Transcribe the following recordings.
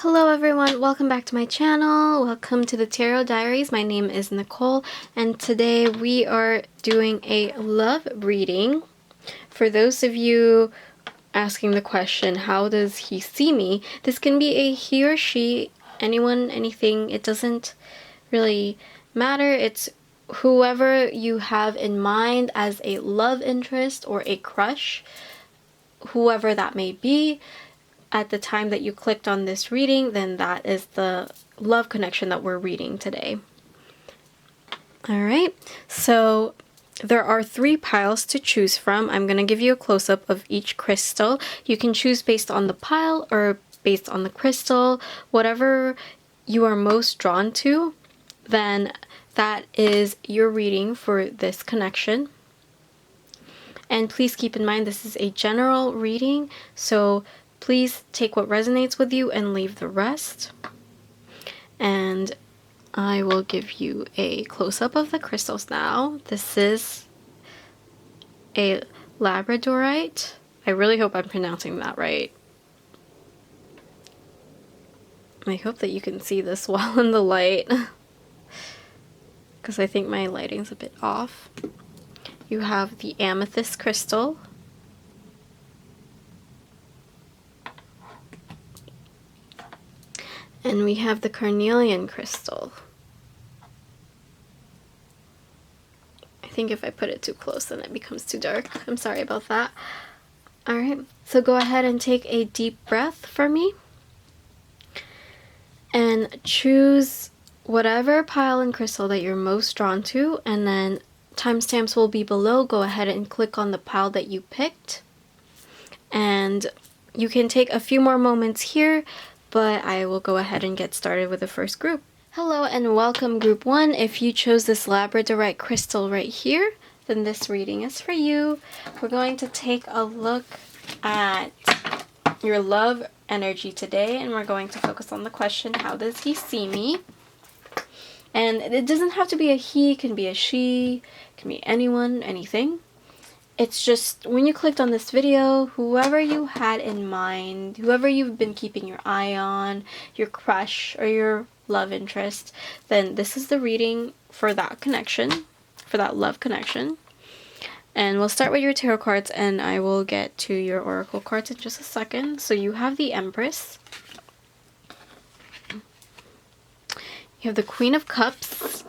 Hello everyone, welcome back to my channel. Welcome to the Tarot Diaries. My name is Nicole and today we are doing a love reading. For those of you asking the question, how does he see me? This can be a he or she, anyone, anything. It doesn't really matter. It's whoever you have in mind as a love interest or a crush, whoever that may be. At the time that you clicked on this reading, then that is the love connection that we're reading today. Alright, so there are 3 piles to choose from. I'm going to give you a close-up of each crystal. You can choose based on the pile or based on the crystal. Whatever you are most drawn to, then that is your reading for this connection. And please keep in mind this is a general reading, so please take what resonates with you and leave the rest. And I will give you a close-up of the crystals now. This is a Labradorite. I really hope I'm pronouncing that right. I hope that you can see this well in the light, because I think my lighting's a bit off. You have the Amethyst crystal. And we have the Carnelian crystal. I think if I put it too close then it becomes too dark. I'm sorry about that. Alright, so go ahead and take a deep breath for me. And choose whatever pile and crystal that you're most drawn to, and then timestamps will be below. Go ahead and click on the pile that you picked. And you can take a few more moments here, but I will go ahead and get started with the first group. Hello and welcome group 1. If you chose this Labradorite crystal right here, then this reading is for you. We're going to take a look at your love energy today, and we're going to focus on the question, how does he see me? And it doesn't have to be a he, it can be a she, it can be anyone, anything. It's just, when you clicked on this video, whoever you had in mind, whoever you've been keeping your eye on, your crush or your love interest, then this is the reading for that connection, for that love connection. And we'll start with your tarot cards and I will get to your oracle cards in just a second. So you have the Empress. You have the Queen of Cups.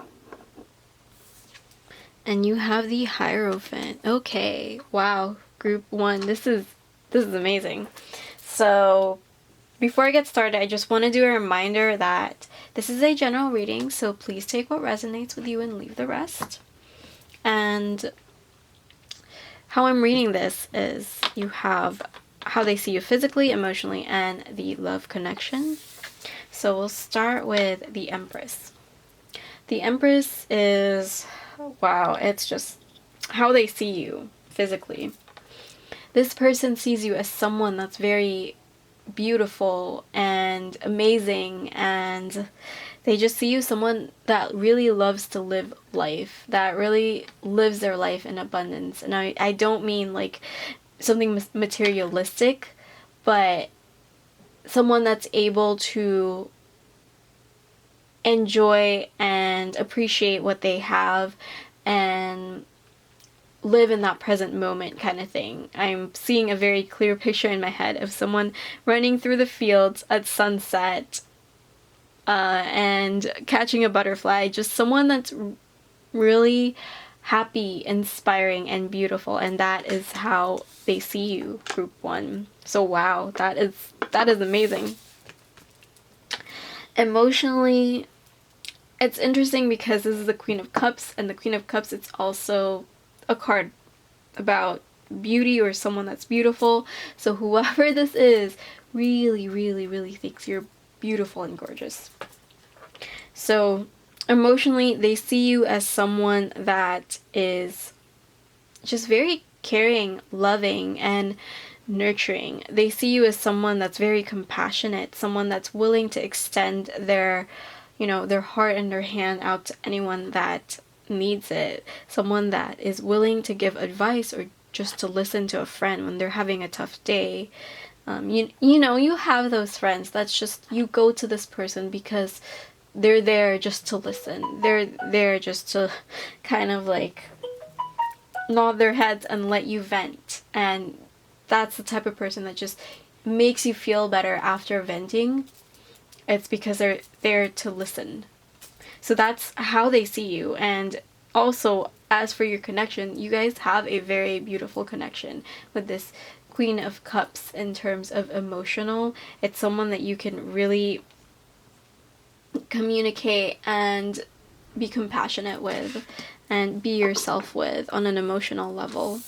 And you have the Hierophant. Okay, wow, group 1. This is amazing. So before I get started, I just want to do a reminder that this is a general reading, so please take what resonates with you and leave the rest. And how I'm reading this is you have how they see you physically, emotionally, and the love connection. So we'll start with the Empress. The Empress is, wow, it's just how they see you physically. This person sees you as someone that's very beautiful and amazing, and they just see you as someone that really loves to live life, that really lives their life in abundance. And I don't mean like something materialistic, but someone that's able to enjoy and appreciate what they have and live in that present moment kind of thing. I'm seeing a very clear picture in my head of someone running through the fields at sunset and catching a butterfly, just someone that's really happy, inspiring, and beautiful, and that is how they see you, group 1. So wow, that is amazing. Emotionally, it's interesting because this is the Queen of Cups, and the Queen of Cups, it's also a card about beauty or someone that's beautiful. So whoever this is really, really, really thinks you're beautiful and gorgeous. So emotionally, they see you as someone that is just very caring, loving, and nurturing. They see you as someone that's very compassionate, someone that's willing to extend their, their heart and their hand out to anyone that needs it, someone that is willing to give advice or just to listen to a friend when they're having a tough day. You know, you have those friends that's just, you go to this person because they're there just to listen. They're there just to kind of like nod their heads and let you vent. And that's the type of person that just makes you feel better after venting. It's because they're there to listen. So that's how they see you. And also, as for your connection, you guys have a very beautiful connection with this Queen of Cups in terms of emotional. It's someone that you can really communicate and be compassionate with and be yourself with on an emotional level.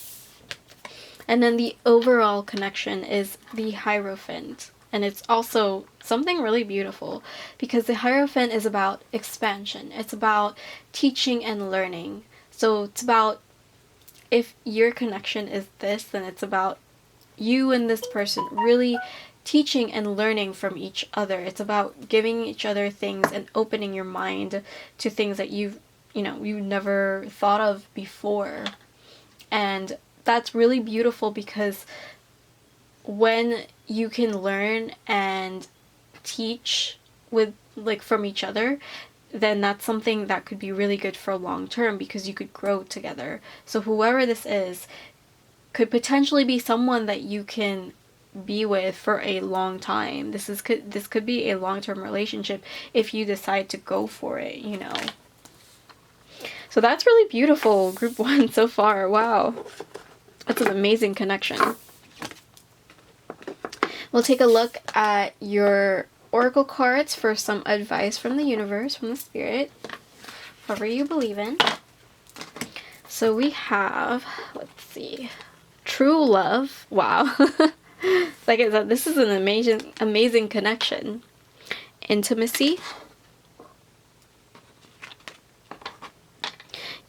And then the overall connection is the Hierophant. And it's also something really beautiful because the Hierophant is about expansion. It's about teaching and learning. So it's about, if your connection is this, then it's about you and this person really teaching and learning from each other. It's about giving each other things and opening your mind to things that you never thought of before. And that's really beautiful because when you can learn and teach with like from each other, then that's something that could be really good for long term because you could grow together. So whoever this is could potentially be someone that you can be with for a long time. This could be a long-term relationship if you decide to go for it, you know. So that's really beautiful, group 1 so far. Wow. That's an amazing connection. We'll take a look at your oracle cards for some advice from the universe, from the spirit, whatever you believe in. So we have, let's see, true love. Wow. Like I said, this is an amazing connection. Intimacy.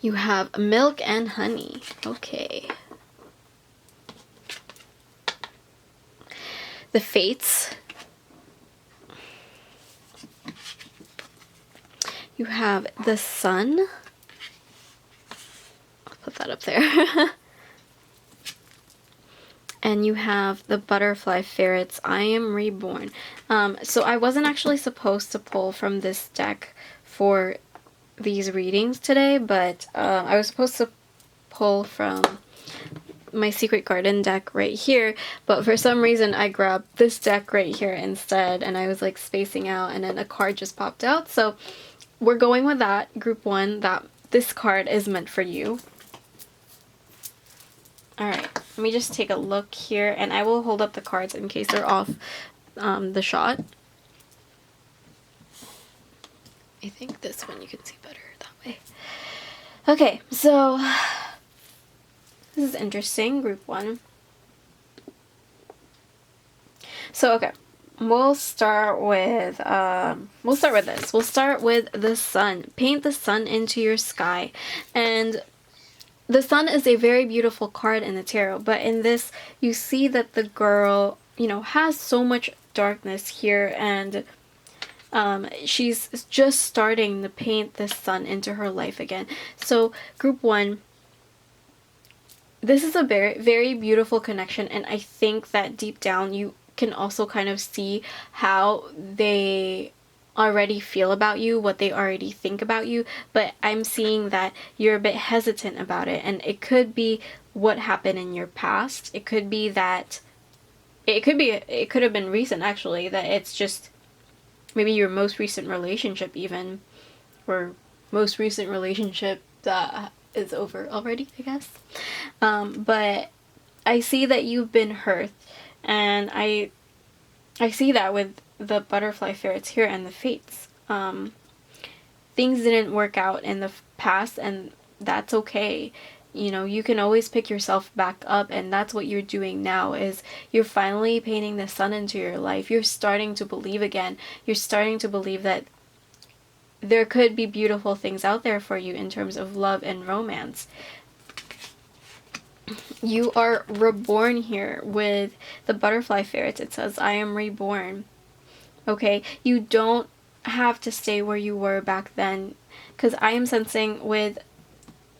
You have milk and honey. Okay. The Fates. You have the Sun. I'll put that up there. And you have the Butterfly Ferrets. I am reborn. So I wasn't actually supposed to pull from this deck for these readings today, but I was supposed to pull from my Secret Garden deck right here, but for some reason I grabbed this deck right here instead, and I was like spacing out, and then a card just popped out. So we're going with that, group 1, that this card is meant for you. Alright, let me just take a look here, and I will hold up the cards in case they're off the shot. I think this one you can see better that way. Okay, so this is interesting, group 1. So, okay, we'll start with this. We'll start with the sun. Paint the sun into your sky. And the sun is a very beautiful card in the tarot, but in this, you see that the girl, you know, has so much darkness here, and she's just starting to paint the sun into her life again. So, group 1, this is a very, very beautiful connection, and I think that deep down you can also kind of see how they already feel about you, what they already think about you, but I'm seeing that you're a bit hesitant about it, and it could be what happened in your past. It could be that it could have been recent, actually, that it's just maybe your most recent relationship even, or most recent relationship that is over already, I guess. But I see that you've been hurt, and I see that with the Butterfly Ferrets here and the Fates. Things didn't work out in the past, and that's okay. You know, you can always pick yourself back up, and that's what you're doing now, is you're finally painting the sun into your life. You're starting to believe again. You're starting to believe that there could be beautiful things out there for you in terms of love and romance. You are reborn here with the Butterfly Ferrets. It says, I am reborn. Okay, you don't have to stay where you were back then, because I am sensing with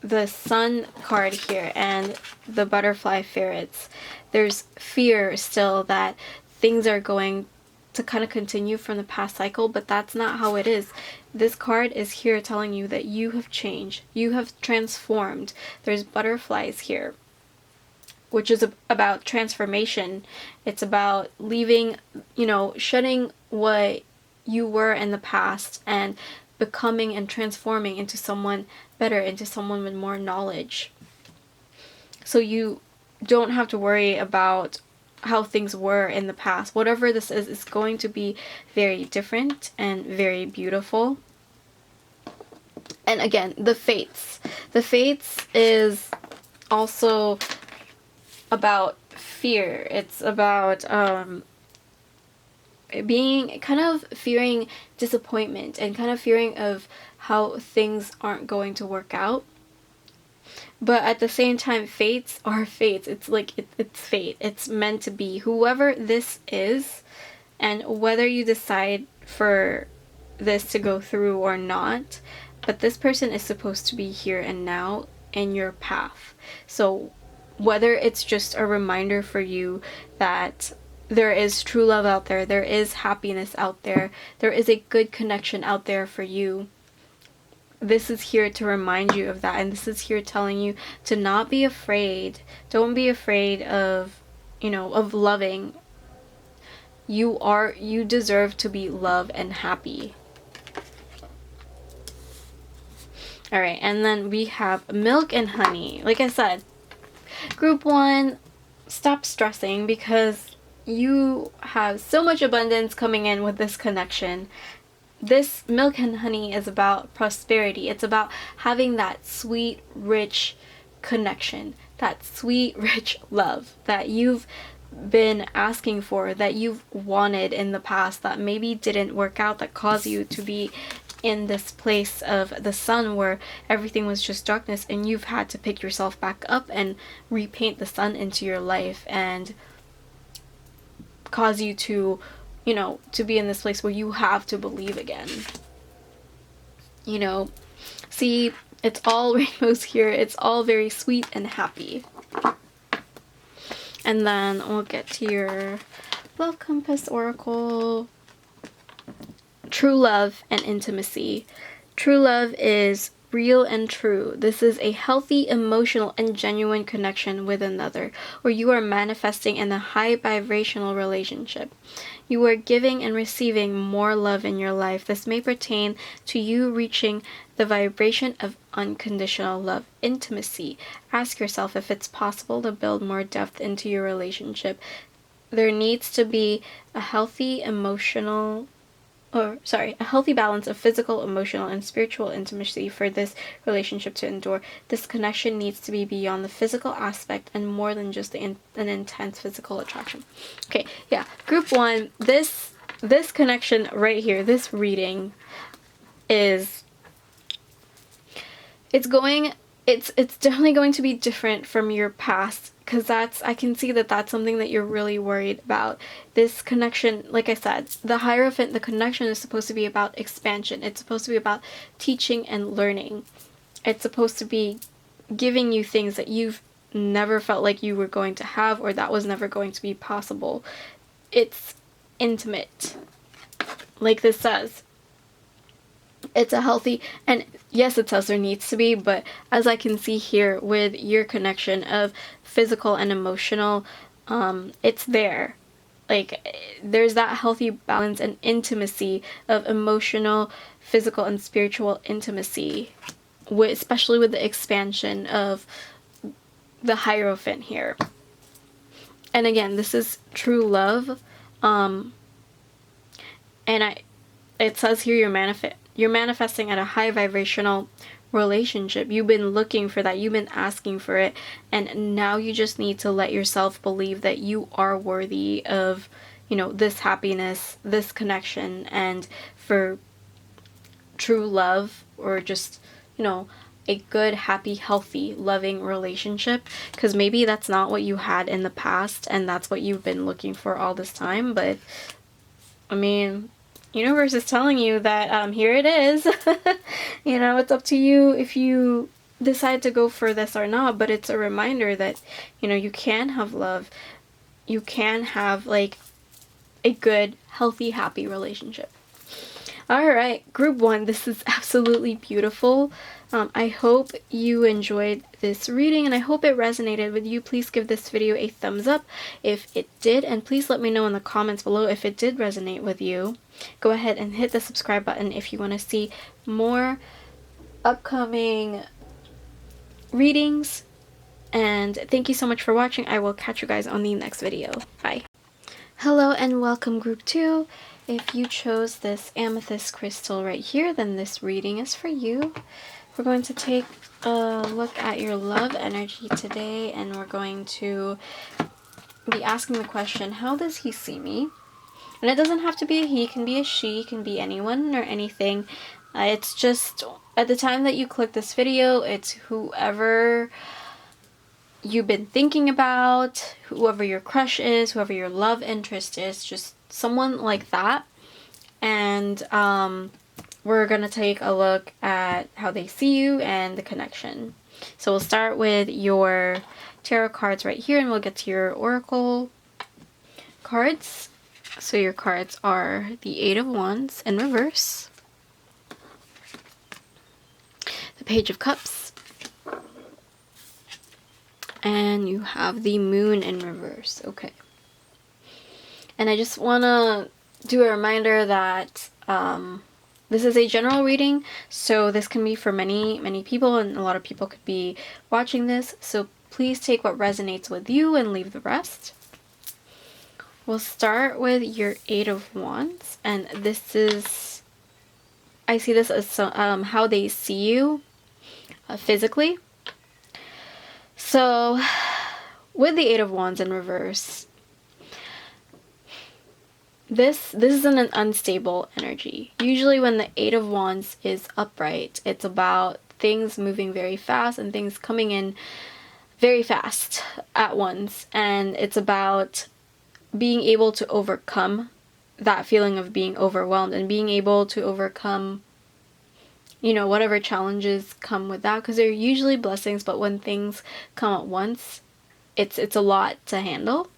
the Sun card here and the butterfly ferrets, there's fear still that things are going to kind of continue from the past cycle, but that's not how it is. This card is here telling you that you have changed, you have transformed. There's butterflies here, which is about transformation. It's about leaving, shedding what you were in the past and becoming and transforming into someone better, into someone with more knowledge. So you don't have to worry about how things were in the past. Whatever this is going to be very different and very beautiful. And again, the Fates. The Fates is also about fear. It's about being kind of fearing disappointment and kind of fearing of how things aren't going to work out. But at the same time, fates are fates. It's like, it's fate. It's meant to be. Whoever this is, and whether you decide for this to go through or not, but this person is supposed to be here and now in your path. So whether it's just a reminder for you that there is true love out there, there is happiness out there, there is a good connection out there for you, this is here to remind you of that. And this is here telling you to not be afraid. Don't be afraid of, of loving. You deserve to be loved and happy. All right, and then we have milk and honey. Like I said, group 1, stop stressing because you have so much abundance coming in with this connection. This milk and honey is about prosperity. It's about having that sweet, rich connection, that sweet, rich love that you've been asking for, that you've wanted in the past, that maybe didn't work out, that caused you to be in this place of the sun where everything was just darkness, and you've had to pick yourself back up and repaint the sun into your life and cause you to to be in this place where you have to believe again. See, it's all rainbows here. It's all very sweet and happy. And then we'll get to your Love Compass Oracle. True love and intimacy. True love is real and true. This is a healthy, emotional, and genuine connection with another, where you are manifesting in a high vibrational relationship. You are giving and receiving more love in your life. This may pertain to you reaching the vibration of unconditional love, intimacy. Ask yourself if it's possible to build more depth into your relationship. There needs to be a healthy a healthy balance of physical, emotional, and spiritual intimacy for this relationship to endure. This connection needs to be beyond the physical aspect and more than just an intense physical attraction. Okay, yeah, group 1, this connection right here, this reading is, it's definitely going to be different from your past, because I can see that that's something that you're really worried about. This connection, like I said, the Hierophant, the connection is supposed to be about expansion. It's supposed to be about teaching and learning. It's supposed to be giving you things that you've never felt like you were going to have, or that was never going to be possible. It's intimate, like this says. It's a healthy, and yes, it says there needs to be, but as I can see here with your connection of physical and emotional, it's there. Like, there's that healthy balance and intimacy of emotional, physical, and spiritual intimacy, especially with the expansion of the Hierophant here. And again, this is true love, and it says here you're manifesting at a high vibrational relationship. You've been looking for that. You've been asking for it. And now you just need to let yourself believe that you are worthy of, this happiness, this connection, and for true love, or just, a good, happy, healthy, loving relationship. Because maybe that's not what you had in the past, and that's what you've been looking for all this time. But, I mean, universe is telling you that here it is. It's up to you if you decide to go for this or not, but it's a reminder that, you know, you can have love. You can have like a good, healthy, happy relationship. Alright, group 1, this is absolutely beautiful. I hope you enjoyed this reading and I hope it resonated with you. Please give this video a thumbs up if it did, and please let me know in the comments below if it did resonate with you. Go ahead and hit the subscribe button if you want to see more upcoming readings, and thank you so much for watching. I will catch you guys on the next video. Bye. Hello and welcome group 2. If you chose this amethyst crystal right here, then this reading is for you. We're going to take a look at your love energy today, and we're going to be asking the question, how does he see me? And it doesn't have to be a he, it can be a she, it can be anyone or anything. It's just, at the time that you click this video, it's whoever you've been thinking about, whoever your crush is, whoever your love interest is, just someone like that. And we're gonna take a look at how they see you and the connection. So we'll start with your tarot cards right here, and we'll get to your oracle cards. So your cards are the Eight of Wands in reverse, the Page of Cups, and you have the Moon in reverse. Okay. And I just want to do a reminder that this is a general reading, so this can be for many people, and a lot of people could be watching this. So please take what resonates with you and leave the rest. We'll start with your Eight of Wands, and this is, I see this as how they see you physically. So with the Eight of Wands in reverse, this is an unstable energy. Usually when the Eight of Wands is upright, it's about things moving very fast and things coming in very fast at once, and it's about being able to overcome that feeling of being overwhelmed and being able to overcome, you know, whatever challenges come with that, because they're usually blessings, but when things come at once, it's a lot to handle.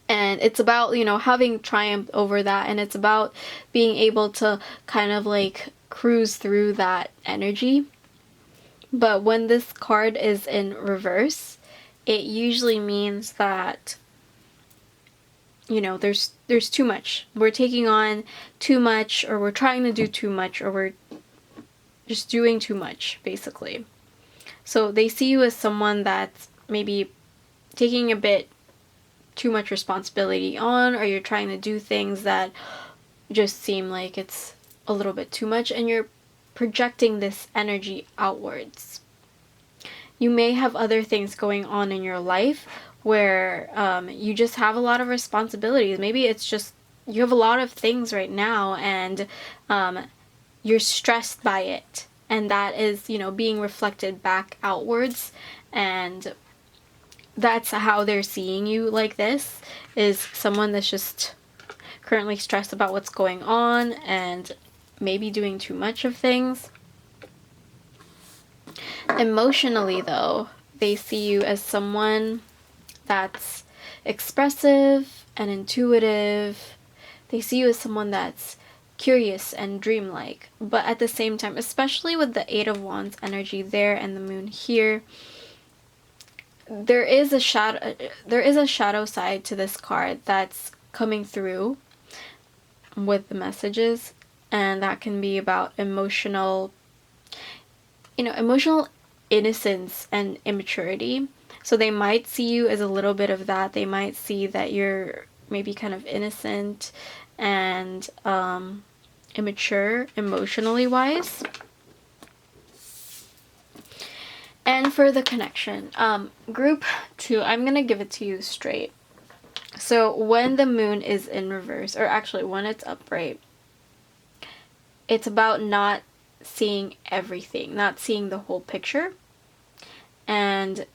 And it's about, you know, having triumph over that, and it's about being able to kind of like cruise through that energy. But when this card is in reverse, it usually means that, you know, there's too much. We're taking on too much, or we're trying to do too much, or we're just doing too much, basically. So they see you as someone that's maybe taking a bit too much responsibility on, or you're trying to do things that just seem like it's a little bit too much, and you're projecting this energy outwards. You may have other things going on in your life where you just have a lot of responsibilities. Maybe it's just you have a lot of things right now, and you're stressed by it, and that is, you know, being reflected back outwards, and that's how they're seeing you. Like, this is someone that's just currently stressed about what's going on and maybe doing too much of things. Emotionally though, they see you as someone that's expressive and intuitive. They see you as someone that's curious and dreamlike, but at the same time, especially with the Eight of Wands energy there and the Moon here, there is a shadow side to this card that's coming through with the messages, and that can be about emotional innocence and immaturity. So they might see you as a little bit of that. They might see that you're maybe kind of innocent and immature emotionally wise. And for the connection, group 2, I'm gonna give it to you straight. So when the Moon is in reverse, or actually when it's upright, it's about not seeing everything, not seeing the whole picture. And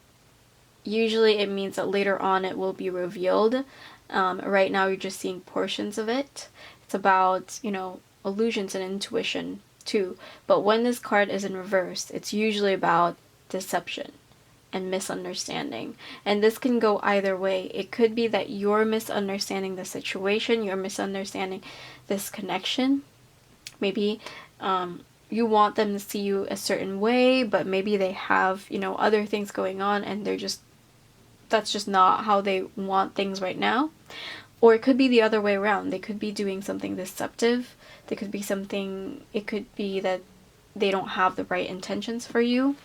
usually it means that later on it will be revealed. Right now you're just seeing portions of it. It's about, you know, illusions and intuition too. But when this card is in reverse, it's usually about deception and misunderstanding. And this can go either way. It could be that you're misunderstanding the situation, you're misunderstanding this connection. Maybe you want them to see you a certain way, but maybe they have, you know, other things going on and that's just not how they want things right now. Or it could be the other way around. They could be doing something deceptive. It could be that they don't have the right intentions for you.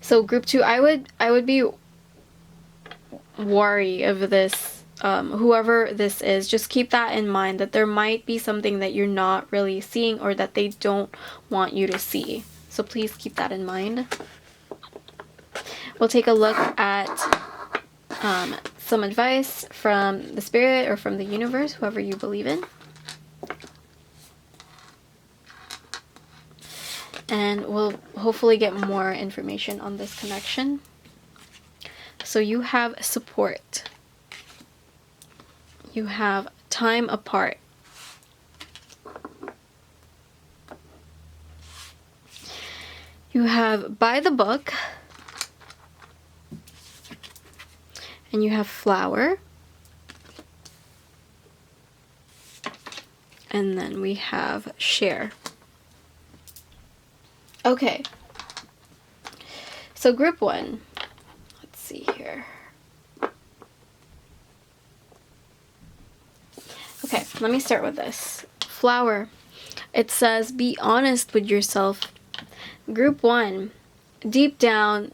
So group 2, I would be wary of this. Whoever this is, just keep that in mind, that there might be something that you're not really seeing or that they don't want you to see. So please keep that in mind. We'll take a look at some advice from the spirit or from the universe, whoever you believe in. And we'll hopefully get more information on this connection. So you have support. You have time apart. You have by the book. And you have flower. And then we have share. Okay. So group 1. Let's see here. Okay, let me start with this. Flower. It says, be honest with yourself. Group 1. Deep down,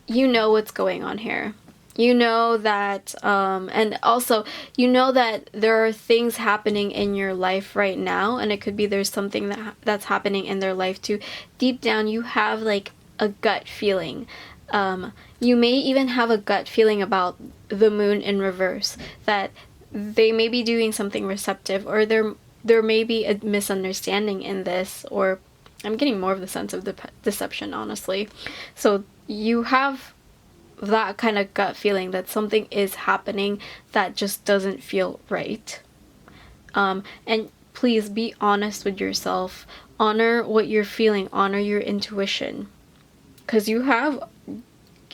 you know what's going on here. You know that, and also, you know that there are things happening in your life right now, and it could be there's something that's happening in their life too. Deep down, you have like a gut feeling. You may even have a gut feeling about the moon in reverse, that they may be doing something receptive, or there may be a misunderstanding in this, or I'm getting more of the sense of deception, honestly. So you have that kind of gut feeling that something is happening that just doesn't feel right. And please be honest with yourself. Honor what you're feeling. Honor your intuition. Because you have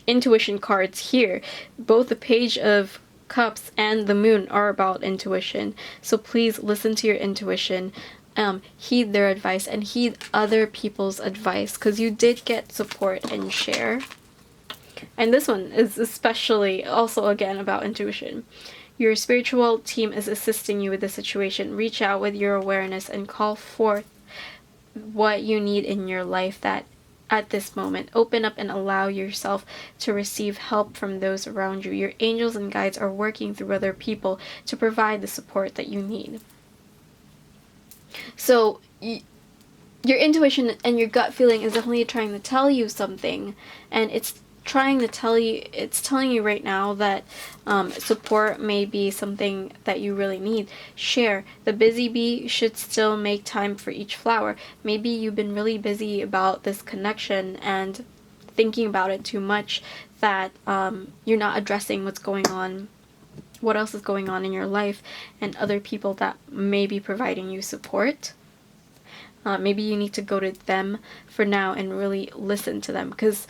intuition cards here. Both the Page of Cups and the Moon are about intuition. So please listen to your intuition. Heed their advice and heed other people's advice, because you did get support and share. And this one is especially also again about intuition. Your spiritual team is assisting you with the situation. Reach out with your awareness and call forth what you need in your life that at this moment. Open up and allow yourself to receive help from those around you. Your angels and guides are working through other people to provide the support that you need. So your intuition and your gut feeling is definitely trying to tell you something, and it's telling you right now that support may be something that you really need. Share. The busy bee should still make time for each flower. Maybe you've been really busy about this connection and thinking about it too much, that you're not addressing what's going on, what else is going on in your life, and other people that may be providing you support. Maybe you need to go to them for now and really listen to them, because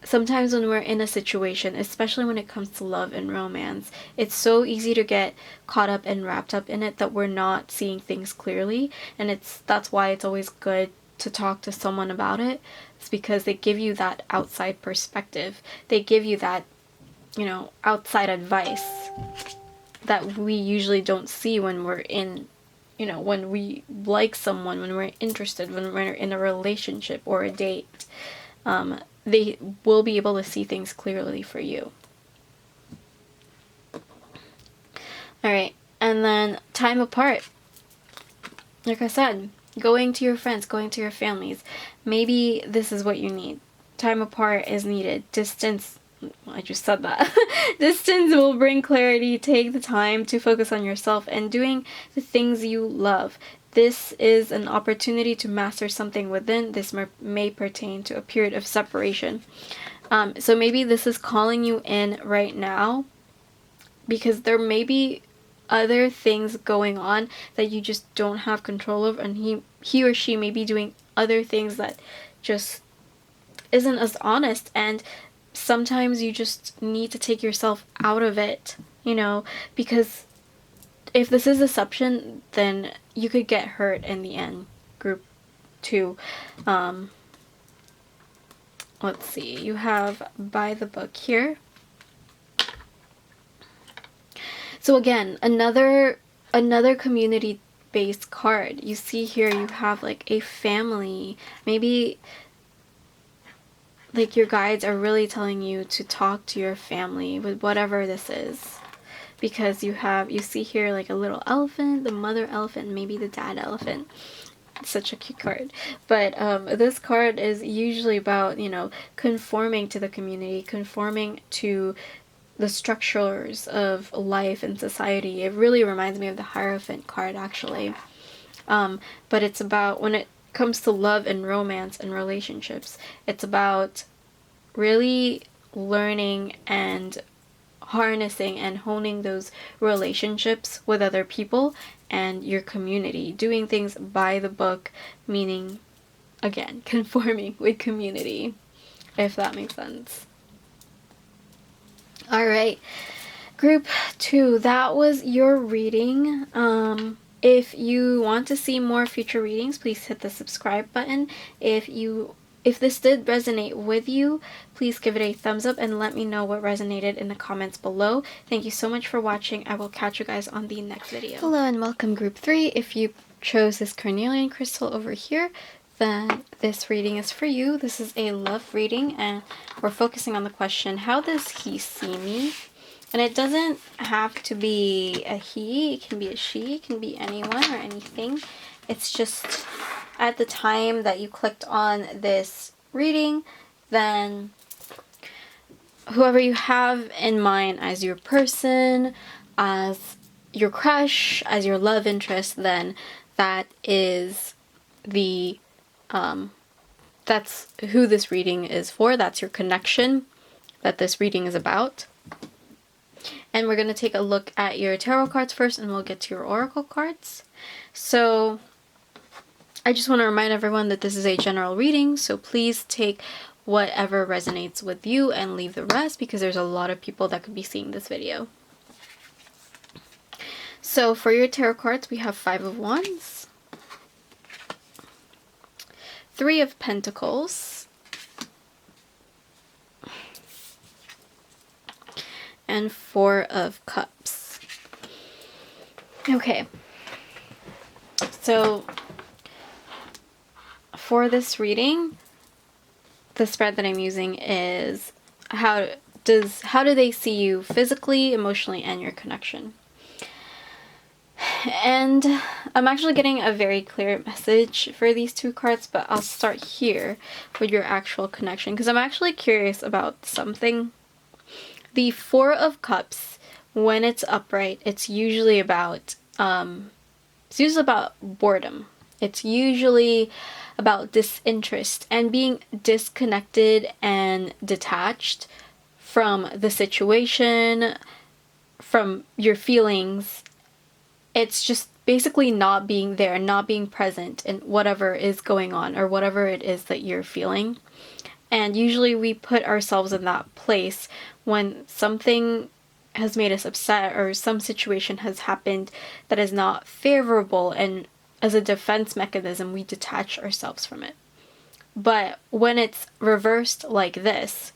sometimes when we're in a situation, especially when it comes to love and romance, it's so easy to get caught up and wrapped up in it that we're not seeing things clearly. And that's why it's always good to talk to someone about it. It's because they give you that outside perspective. They give you that, outside advice that we usually don't see when we're in, when we like someone, when we're interested, when we're in a relationship or a date. They will be able to see things clearly for you. Alright, and then time apart. Like I said, going to your friends, going to your families. Maybe this is what you need. Time apart is needed. Distance, I just said that. Distance will bring clarity. Take the time to focus on yourself and doing the things you love. This is an opportunity to master something within. This may pertain to a period of separation. So maybe this is calling you in right now, because there may be other things going on that you just don't have control of, and he or she may be doing other things that just isn't as honest, and sometimes you just need to take yourself out of it, you know, because if this is deception, then you could get hurt in the end. Group 2. Let's see, you have by the book here. So again, another community-based card. You see here you have like a family. Maybe like your guides are really telling you to talk to your family with whatever this is. Because you see here like a little elephant, the mother elephant, maybe the dad elephant. It's such a cute card. But this card is usually about, you know, conforming to the community, conforming to the structures of life and society. It really reminds me of the Hierophant card, actually. But it's about, when it comes to love and romance and relationships, it's about really learning and harnessing and honing those relationships with other people and your community. Doing things by the book, meaning, again, conforming with community, if that makes sense. Alright, group 2, that was your reading. If you want to see more future readings, please hit the subscribe button. If this did resonate with you, please give it a thumbs up and let me know what resonated in the comments below. Thank you so much for watching. I will catch you guys on the next video. Hello and welcome, group 3. If you chose this Carnelian crystal over here, then this reading is for you. This is a love reading, and we're focusing on the question, how does he see me? And it doesn't have to be a he, it can be a she, it can be anyone or anything. It's just at the time that you clicked on this reading, then whoever you have in mind as your person, as your crush, as your love interest, then that is the that's who this reading is for. That's your connection that this reading is about. And we're going to take a look at your tarot cards first, and we'll get to your oracle cards. So I just want to remind everyone that this is a general reading, so please take whatever resonates with you and leave the rest, because there's a lot of people that could be seeing this video. So for your tarot cards, we have 5 of Wands, 3 of Pentacles, and 4 of Cups. Okay, so for this reading, the spread that I'm using is how do they see you physically, emotionally, and your connection. And I'm actually getting a very clear message for these 2 cards, but I'll start here with your actual connection, because I'm actually curious about something. The 4 of Cups, when it's upright, it's usually about boredom. It's usually about disinterest and being disconnected and detached from the situation, from your feelings. It's just basically not being there, not being present in whatever is going on or whatever it is that you're feeling. And usually we put ourselves in that place when something has made us upset or some situation has happened that is not favorable, and as a defense mechanism, we detach ourselves from it. But when it's reversed like this,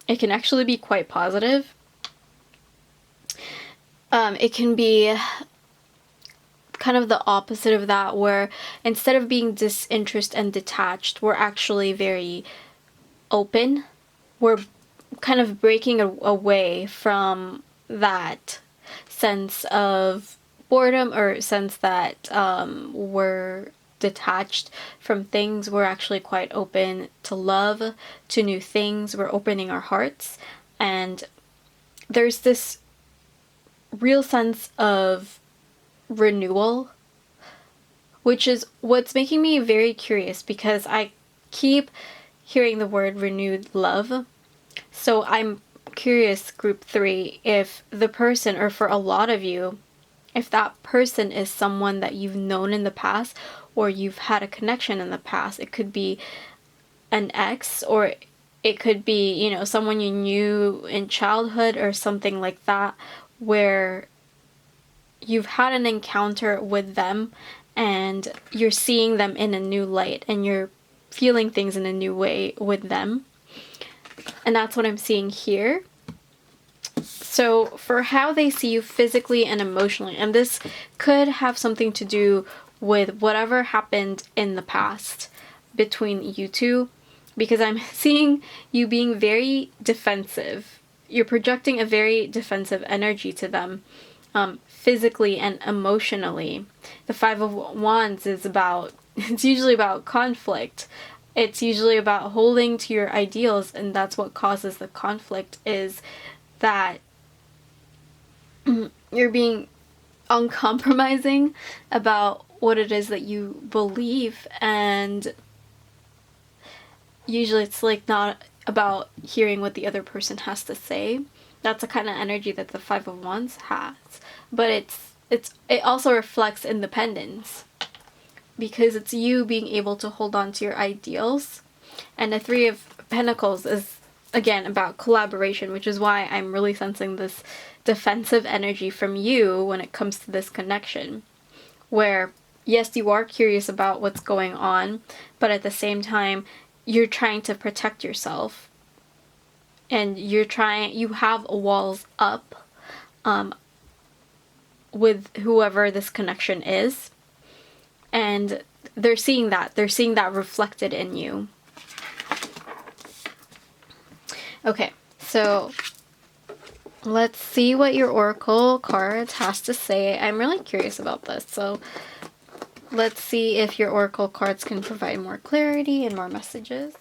it can actually be quite positive. It can be kind of the opposite of that, where instead of being disinterested and detached, we're actually very open. We're kind of breaking away from that sense of boredom, or sense that we're detached from things. We're actually quite open to love, to new things. We're opening our hearts, and there's this real sense of renewal, which is what's making me very curious, because I keep hearing the word renewed love. So I'm curious, group 3, if the person, or for a lot of you, if that person is someone that you've known in the past or you've had a connection in the past. It could be an ex, or it could be, you know, someone you knew in childhood or something like that, where you've had an encounter with them and you're seeing them in a new light and you're feeling things in a new way with them. And that's what I'm seeing here. So for how they see you physically and emotionally, and this could have something to do with whatever happened in the past between you two, because I'm seeing you being very defensive. You're projecting a very defensive energy to them, physically and emotionally. The Five of Wands is about, it's usually about conflict. It's usually about holding to your ideals, and that's what causes the conflict, is that you're being uncompromising about what it is that you believe, and usually it's like not about hearing what the other person has to say. That's the kind of energy that the Five of Wands has. But it also reflects independence, because it's you being able to hold on to your ideals. And the Three of Pentacles is, again, about collaboration, which is why I'm really sensing this defensive energy from you when it comes to this connection, where yes, you are curious about what's going on, but at the same time you're trying to protect yourself, and you have walls up with whoever this connection is, and they're seeing that reflected in you. Okay, so let's see what your oracle cards has to say. I'm really curious about this, so let's see if your oracle cards can provide more clarity and more messages.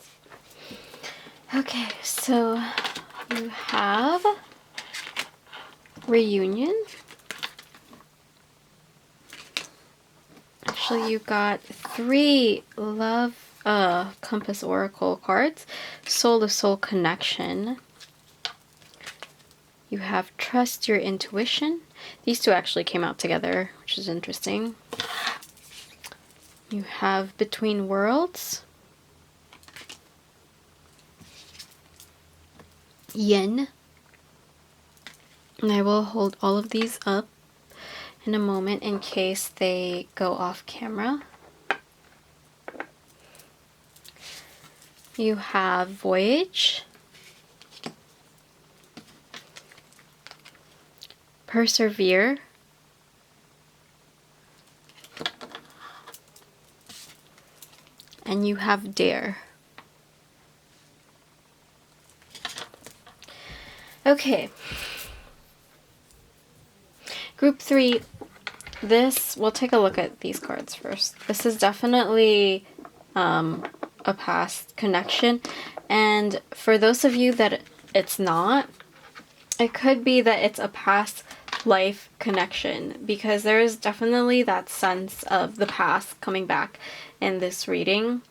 Okay, so you have reunion. Actually, you got 3 love compass oracle cards. Soul to soul connection. You have trust your intuition. These two actually came out together, which is interesting. You have between worlds. Yin. And I will hold all of these up in a moment in case they go off camera. You have voyage. Persevere. And you have dare. Okay. Group 3, we'll take a look at these cards first. This is definitely a past connection, and for those of you that it's not, it could be that it's a past life connection, because there is definitely that sense of the past coming back in this reading,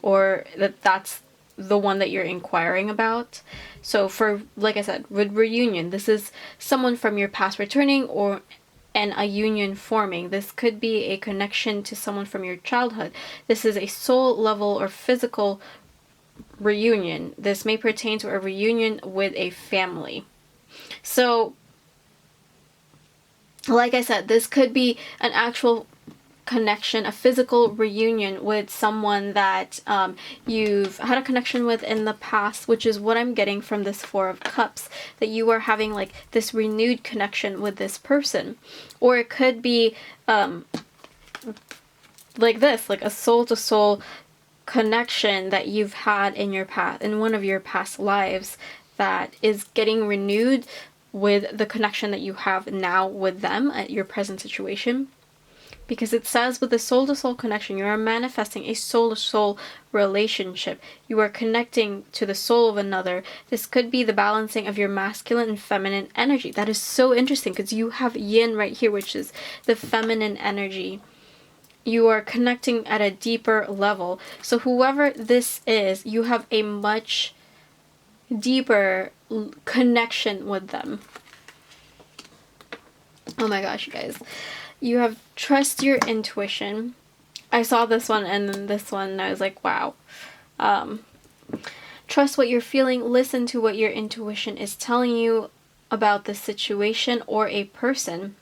or that's the one that you're inquiring about. So for, like I said, with reunion, this is someone from your past returning, and a union forming. This could be a connection to someone from your childhood. This is a soul level or physical reunion. This may pertain to a reunion with a family. So, like I said, this could be an actual connection, a physical reunion with someone that you've had a connection with in the past, which is what I'm getting from this Four of Cups, that you are having like this renewed connection with this person. Or it could be like this, like a soul-to-soul connection that you've had in your past, in one of your past lives, that is getting renewed with the connection that you have now with them at your present situation. Because it says with the soul-to-soul connection, you are manifesting a soul-to-soul relationship. You are connecting to the soul of another. This could be the balancing of your masculine and feminine energy. That is so interesting, because you have yin right here, which is the feminine energy. You are connecting at a deeper level. So whoever this is, you have a much deeper connection with them. Oh my gosh, you guys. You have trust your intuition. I saw this one and then this one and I was like, wow. Trust what you're feeling. Listen to what your intuition is telling you about the situation or a person.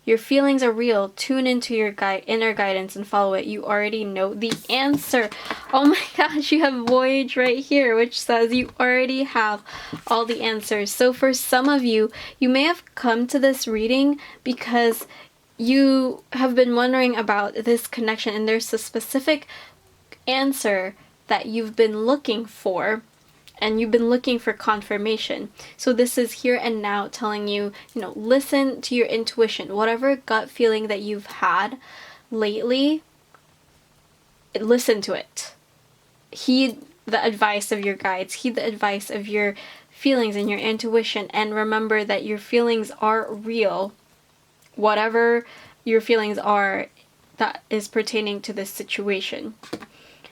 Your feelings are real. Tune into your inner guidance and follow it. You already know the answer. Oh my gosh, you have Voyage right here, which says you already have all the answers. So for some of you, you may have come to this reading because you have been wondering about this connection and there's a specific answer that you've been looking for. And you've been looking for confirmation. So this is here and now telling you, listen to your intuition. Whatever gut feeling that you've had lately, listen to it. Heed the advice of your guides. Heed the advice of your feelings and your intuition. And remember that your feelings are real. Whatever your feelings are that is pertaining to this situation.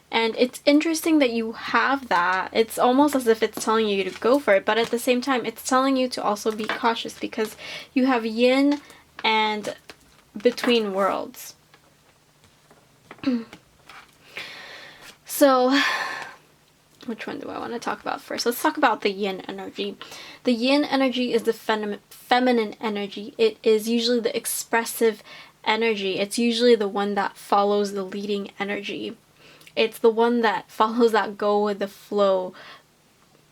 And it's interesting that you have that. It's almost as if it's telling you to go for it, but at the same time, it's telling you to also be cautious because you have yin and between worlds. So, which one do I want to talk about first? Let's talk about the yin energy. The yin energy is the feminine energy. It is usually the expressive energy. It's usually the one that follows the leading energy. It's the one that follows that go with the flow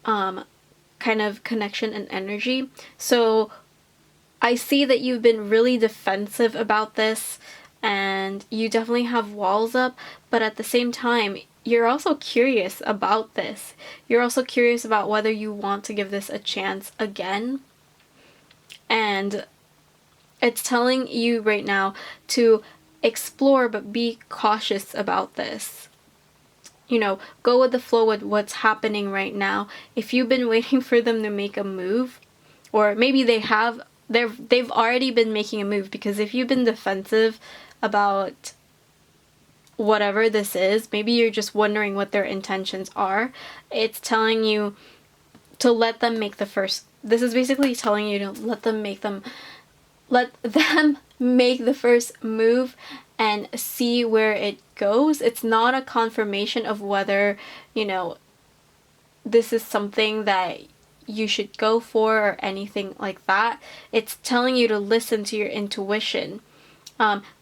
kind of connection and energy. So I see that you've been really defensive about this and you definitely have walls up, but at the same time, you're also curious about this. You're also curious about whether you want to give this a chance again. And it's telling you right now to explore but be cautious about this. Go with the flow with what's happening right now. If you've been waiting for them to make a move, or maybe they've already been making a move, because if you've been defensive about whatever this is, maybe you're just wondering what their intentions are. It's telling you to let them make the first. This is basically telling you to let them make the first move and see where it goes. It's not a confirmation of whether, this is something that you should go for or anything like that. It's telling you to listen to your intuition.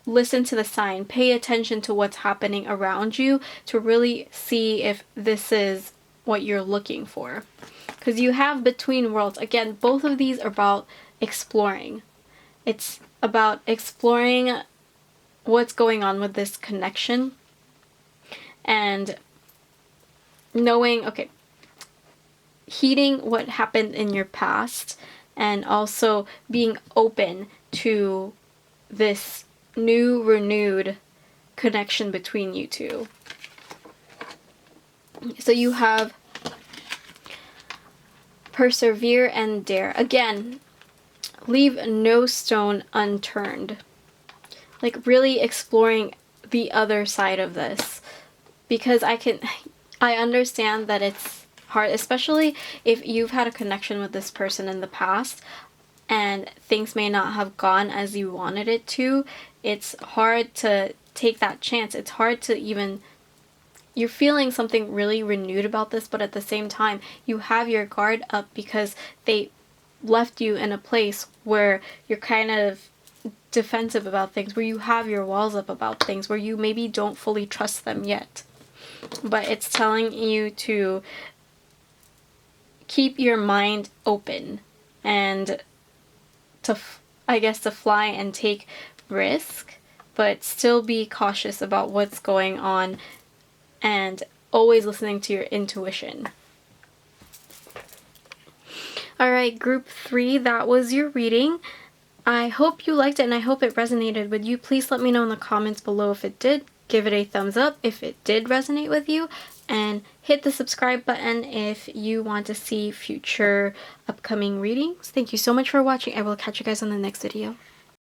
Listen to the sign. Pay attention to what's happening around you to really see if this is what you're looking for. Because you have between worlds. Again, both of these are about exploring. It's about exploring what's going on with this connection and knowing, heeding what happened in your past and also being open to this new, renewed connection between you two. So you have persevere and dare. Again, leave no stone unturned. Like really exploring the other side of this, because I understand that it's hard, especially if you've had a connection with this person in the past and things may not have gone as you wanted it to. It's hard to take that chance. It's hard to you're feeling something really renewed about this, but at the same time, you have your guard up because they left you in a place where you're kind of defensive about things, where you have your walls up about things, where you maybe don't fully trust them yet. But it's telling you to keep your mind open and to fly and take risk, but still be cautious about what's going on and always listening to your intuition. Alright, group 3, that was your reading. I hope you liked it and I hope it resonated with you. Please let me know in the comments below if it did. Give it a thumbs up if it did resonate with you. And hit the subscribe button if you want to see future upcoming readings. Thank you so much for watching. I will catch you guys on the next video.